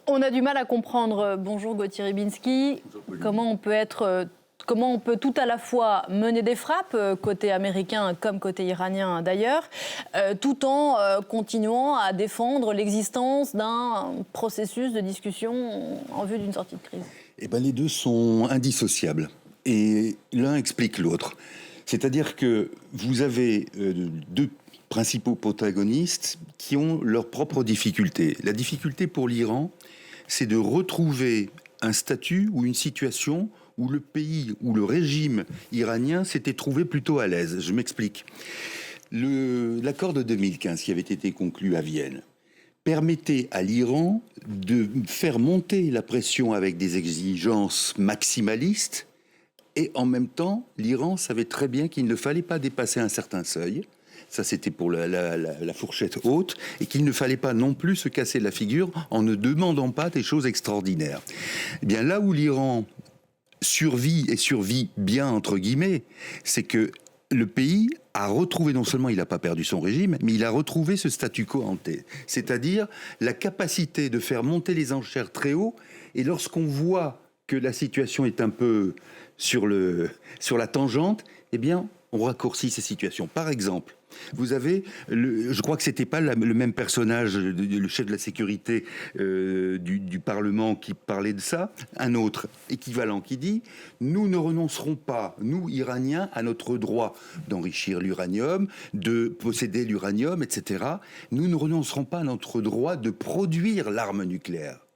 On a du mal à comprendre, bonjour Gauthier Rybinski, comment on peut tout à la fois mener des frappes, côté américain comme côté iranien d'ailleurs, tout en continuant à défendre l'existence d'un processus de discussion en vue d'une sortie de crise. Eh bien, les deux sont indissociables et l'un explique l'autre. C'est-à-dire que vous avez deux principaux protagonistes qui ont leurs propres difficultés. La difficulté pour l'Iran, c'est de retrouver un statut ou une situation où le pays, où le régime iranien s'était trouvé plutôt à l'aise. Je m'explique. L'accord de 2015 qui avait été conclu à Vienne permettait à l'Iran de faire monter la pression avec des exigences maximalistes et en même temps, l'Iran savait très bien qu'il ne fallait pas dépasser un certain seuil. Ça, c'était pour la fourchette haute, et qu'il ne fallait pas non plus se casser la figure en ne demandant pas des choses extraordinaires. Eh bien, là où l'Iran survit, et survit bien, entre guillemets, c'est que le pays a retrouvé, non seulement il n'a pas perdu son régime, mais il a retrouvé ce statu quo ante, c'est-à-dire la capacité de faire monter les enchères très haut, et lorsqu'on voit que la situation est un peu sur la tangente, eh bien, on raccourcit ces situations. Par exemple, vous avez, je crois que c'était pas le même personnage, le chef de la sécurité du Parlement qui parlait de ça, un autre équivalent qui dit « Nous ne renoncerons pas, nous, Iraniens, à notre droit d'enrichir l'uranium, de posséder l'uranium, etc. Nous ne renoncerons pas à notre droit de produire l'arme nucléaire. »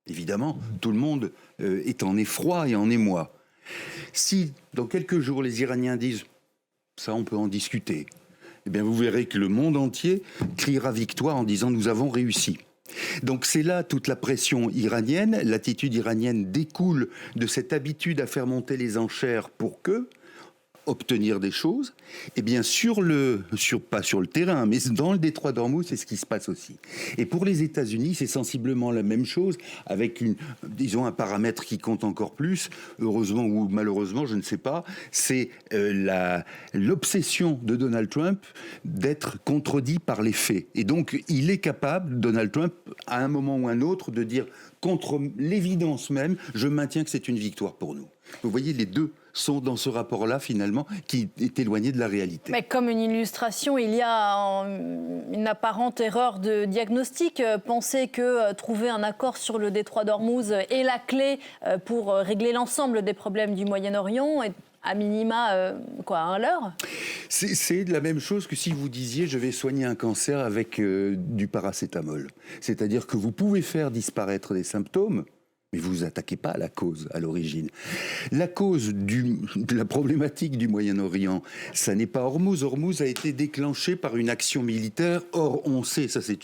Évidemment, tout le monde est en effroi et en émoi. Si, dans quelques jours, les Iraniens disent « ça, on peut en discuter », eh bien, vous verrez que le monde entier criera victoire en disant « nous avons réussi ». Donc c'est là toute la pression iranienne. L'attitude iranienne découle de cette habitude à faire monter les enchères pour que obtenir des choses, et bien pas sur le terrain, mais dans le détroit d'Ormuz, c'est ce qui se passe aussi. Et pour les États-Unis, c'est sensiblement la même chose, avec disons un paramètre qui compte encore plus, heureusement ou malheureusement, je ne sais pas, c'est l'obsession de Donald Trump d'être contredit par les faits. Et donc, il est capable, Donald Trump, à un moment ou un autre, de dire contre l'évidence même, je maintiens que c'est une victoire pour nous. Vous voyez, les deux sont dans ce rapport-là, finalement, qui est éloigné de la réalité. Mais comme une illustration, il y a une apparente erreur de diagnostic. Penser que trouver un accord sur le détroit d'Ormuz est la clé pour régler l'ensemble des problèmes du Moyen-Orient est à minima, un leurre. C'est la même chose que si vous disiez « je vais soigner un cancer avec du paracétamol ». C'est-à-dire que vous pouvez faire disparaître des symptômes, mais vous vous attaquez pas à la cause, à l'origine. La cause de la problématique du Moyen-Orient, ça n'est pas Hormuz. Hormuz a été déclenché par une action militaire. Or, on sait, ça c'est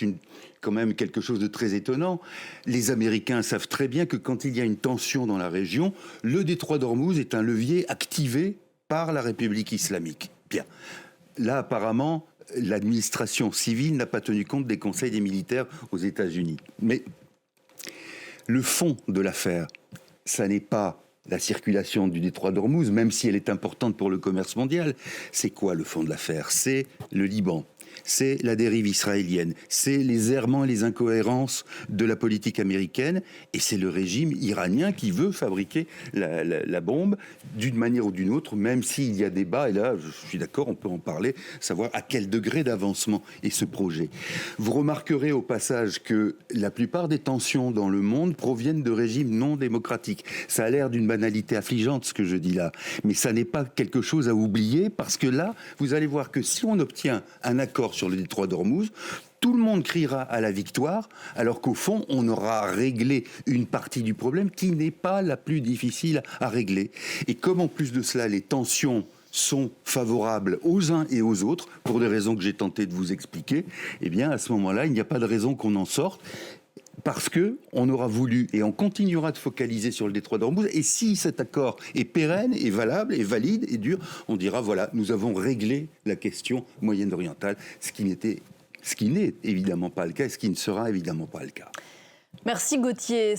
quand même quelque chose de très étonnant. Les Américains savent très bien que quand il y a une tension dans la région, le détroit d'Ormuz est un levier activé par la République islamique. Bien. Là, apparemment, l'administration civile n'a pas tenu compte des conseils des militaires aux États-Unis. Mais le fond de l'affaire, ça n'est pas la circulation du détroit d'Ormuz, même si elle est importante pour le commerce mondial. C'est quoi le fond de l'affaire? C'est le Liban. C'est la dérive israélienne, c'est les errements et les incohérences de la politique américaine, et c'est le régime iranien qui veut fabriquer la bombe d'une manière ou d'une autre, même s'il y a débat, et là je suis d'accord, on peut en parler, savoir à quel degré d'avancement est ce projet. Vous remarquerez au passage que la plupart des tensions dans le monde proviennent de régimes non démocratiques. Ça a l'air d'une banalité affligeante ce que je dis là, mais ça n'est pas quelque chose à oublier, parce que là, vous allez voir que si on obtient un accord sur le détroit d'Ormuz, tout le monde criera à la victoire, alors qu'au fond, on aura réglé une partie du problème qui n'est pas la plus difficile à régler. Et comme en plus de cela, les tensions sont favorables aux uns et aux autres, pour des raisons que j'ai tenté de vous expliquer, eh bien, à ce moment-là, il n'y a pas de raison qu'on en sorte. Parce qu'on aura voulu et on continuera de focaliser sur le détroit d'Ormuz. Et si cet accord est pérenne, est valable, est valide, est dur, on dira voilà, nous avons réglé la question moyen-orientale, ce qui n'est évidemment pas le cas et ce qui ne sera évidemment pas le cas. Merci Gauthier.